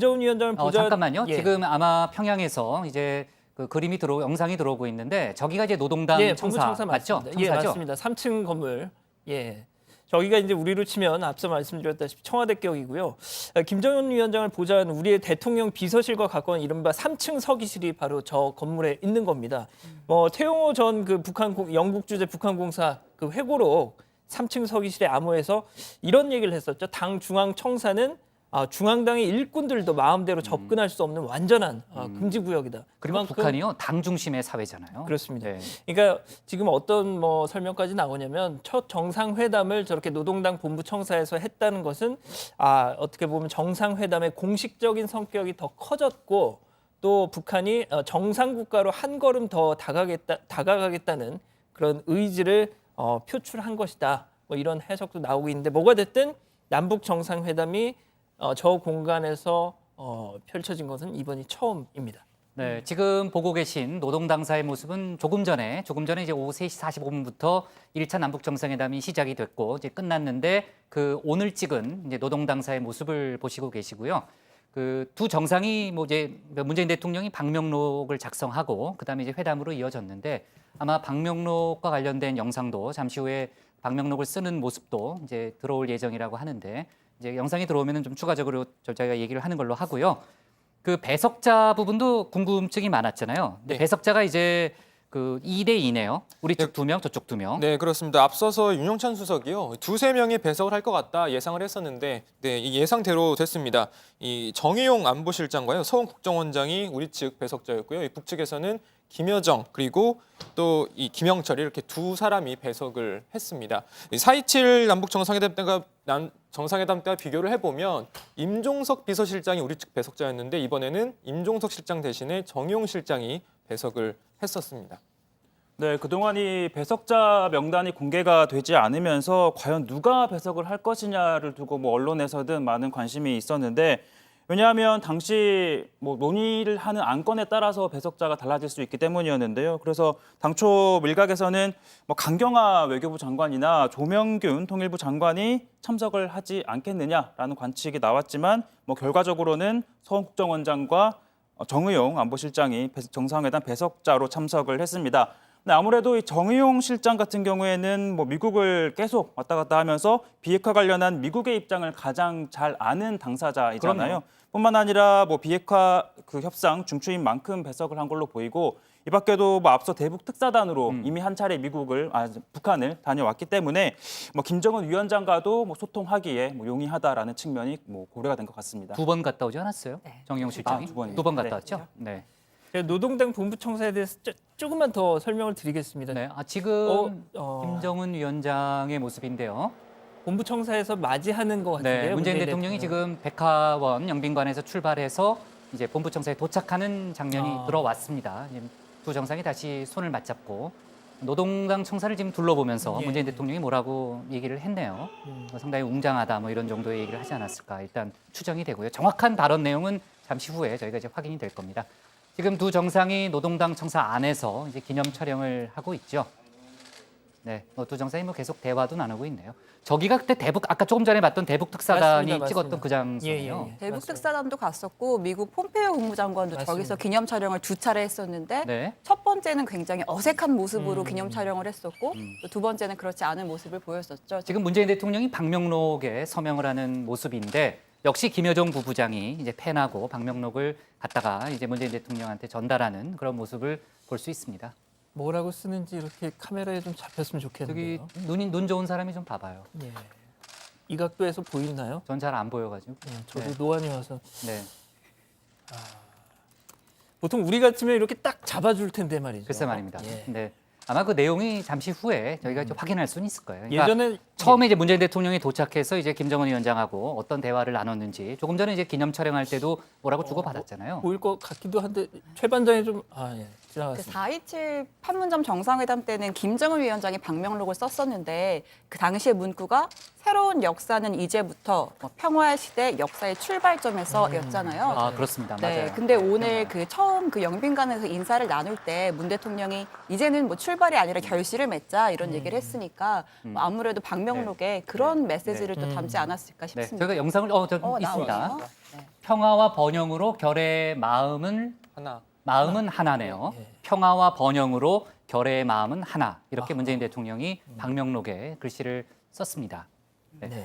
김정은 위원장을 보자. 잠깐만요. 예. 지금 아마 평양에서 이제 그 영상이 들어오고 있는데 저기가 이제 노동당 예, 청사 본부청사 맞죠? 맞습니다. 예, 청사죠? 맞습니다. 3층 건물. 예. 저기가 이제 우리로 치면 앞서 말씀드렸다시피 청와대격이고요. 김정은 위원장을 보좌한 우리의 대통령 비서실과 가까운 이른바 3층 서기실이 바로 저 건물에 있는 겁니다. 태용호 전 그 영국 주재 북한공사 그 회고록 3층 서기실에 암호해서 이런 얘기를 했었죠. 당 중앙 청사는 중앙당의 일꾼들도 마음대로 접근할 수 없는 완전한 금지 구역이다. 그리고 그만큼 북한이요 당 중심의 사회잖아요. 그렇습니다. 네. 그러니까 지금 어떤 설명까지 나오냐면 첫 정상회담을 저렇게 노동당 본부 청사에서 했다는 것은 어떻게 보면 정상회담의 공식적인 성격이 더 커졌고 또 북한이 정상국가로 한 걸음 더 다가가겠다는 그런 의지를 표출한 것이다. 이런 해석도 나오고 있는데 뭐가 됐든 남북 정상회담이 저 공간에서 펼쳐진 것은 이번이 처음입니다. 네, 지금 보고 계신 노동당사의 모습은 조금 전에 이제 오후 3시 45분부터 1차 남북 정상회담이 시작이 됐고 이제 끝났는데 그 오늘 찍은 이제 노동당사의 모습을 보시고 계시고요. 그 두 정상이 이제 문재인 대통령이 방명록을 작성하고 그다음에 이제 회담으로 이어졌는데 아마 방명록과 관련된 영상도 잠시 후에 방명록을 쓰는 모습도 이제 들어올 예정이라고 하는데 이제 영상이 들어오면은 좀 추가적으로 저희가 얘기를 하는 걸로 하고요. 그 배석자 부분도 궁금증이 많았잖아요. 근데 네. 배석자가 이제 그 2대 2네요. 우리 쪽 2명, 저쪽 2명. 네, 그렇습니다. 앞서서 윤영찬 수석이요. 두세 명이 배석을 할 것 같다 예상을 했었는데 이 예상대로 됐습니다. 이 정의용 안보실장과요. 서훈 국정원장이 우리 측 배석자였고요. 이 북측에서는 김여정 그리고 또 이 김영철 이렇게 두 사람이 배석을 했습니다. 4.27 남북 정상회담 때와 비교를 해보면 임종석 비서실장이 우리 측 배석자였는데 이번에는 임종석 실장 대신에 정의용 실장이 배석을 했었습니다. 네, 그동안 이 배석자 명단이 공개가 되지 않으면서 과연 누가 배석을 할 것이냐를 두고 언론에서든 많은 관심이 있었는데 왜냐하면 당시 논의를 하는 안건에 따라서 배석자가 달라질 수 있기 때문이었는데요. 그래서 당초 밀각에서는 강경화 외교부 장관이나 조명균 통일부 장관이 참석을 하지 않겠느냐라는 관측이 나왔지만 결과적으로는 서훈 국정원장과 정의용 안보실장이 정상회담 배석자로 참석을 했습니다. 근데 아무래도 이 정의용 실장 같은 경우에는 미국을 계속 왔다 갔다 하면서 비핵화 관련한 미국의 입장을 가장 잘 아는 당사자이잖아요. 그럼요. 뿐만 아니라 비핵화 그 협상 중추인 만큼 배석을 한 걸로 보이고 이 밖에도 앞서 대북 특사단으로 이미 한 차례 북한을 다녀왔기 때문에 김정은 위원장과도 소통하기에 용이하다라는 측면이 고려가 된 것 같습니다. 2번 갔다 오지 않았어요? 네. 정의용 실장이? 두 번이요. 2번 갔다 네. 왔죠? 네. 제가 노동당 본부청사에 대해서 조금만 더 설명을 드리겠습니다. 네. 지금 어, 김정은 위원장의 모습인데요. 본부청사에서 맞이하는 것 같은데요. 네, 문재인 대통령이 지금 백화원 영빈관에서 출발해서 이제 본부청사에 도착하는 장면이 들어왔습니다. 지금 두 정상이 다시 손을 맞잡고 노동당 청사를 지금 둘러보면서 예. 문재인 대통령이 뭐라고 얘기를 했네요. 상당히 웅장하다 이런 정도의 얘기를 하지 않았을까 일단 추정이 되고요. 정확한 발언 내용은 잠시 후에 저희가 이제 확인이 될 겁니다. 지금 두 정상이 노동당 청사 안에서 이제 기념 촬영을 하고 있죠. 네, 두 정상이 계속 대화도 나누고 있네요. 저기가 그때 아까 조금 전에 봤던 대북 특사단이 맞습니다. 찍었던 그 장소예요. 예, 예. 대북 맞습니다. 특사단도 갔었고 미국 폼페이오 국무장관도 맞습니다. 저기서 기념 촬영을 2차례 했었는데 네. 첫 번째는 굉장히 어색한 모습으로 기념 촬영을 했었고 또 두 번째는 그렇지 않은 모습을 보였었죠. 지금 문재인 대통령이 방명록에 서명을 하는 모습인데 역시 김여정 부부장이 이제 펜하고 방명록을 갖다가 이제 문재인 대통령한테 전달하는 그런 모습을 볼 수 있습니다. 뭐라고 쓰는지 이렇게 카메라에 좀 잡혔으면 저기 좋겠는데요. 눈 좋은 사람이 좀 봐봐요. 예. 이 각도에서 보이나요? 전 잘 안 보여가지고. 저도 네. 노안이 와서 네. 보통 우리 같으면 이렇게 딱 잡아줄 텐데 말이죠. 글쎄 말입니다. 예. 네. 아마 그 내용이 잠시 후에 저희가 좀 확인할 수는 있을 거예요. 그러니까 예전에 처음에 이제 문재인 대통령이 도착해서 이제 김정은 위원장하고 어떤 대화를 나눴는지 조금 전에 이제 기념 촬영할 때도 뭐라고 주고 받았잖아요. 보일 것 같기도 한데 최 반장이 좀 그 지나갔습니다. 4.27 판문점 정상회담 때는 김정은 위원장이 방명록을 썼었는데 그 당시의 문구가 새로운 역사는 이제부터 평화의 시대 역사의 출발점에서였잖아요. 그렇습니다. 네, 맞아요. 근데 오늘 처음 영빈관에서 인사를 나눌 때 문 대통령이 이제는 출발이 아니라 결실을 맺자 이런 얘기를 했으니까 뭐 아무래도 방명록에 그런 메시지를 또 담지 않았을까 네, 싶습니다. 저희가 영상을 있습니다. 나오네요. 네. 평화와 번영으로 결의 하나. 마음은 하나네요. 예. 평화와 번영으로 결의 마음은 하나. 이렇게 문재인 대통령이 방명록에 글씨를 썼습니다. 네. 네.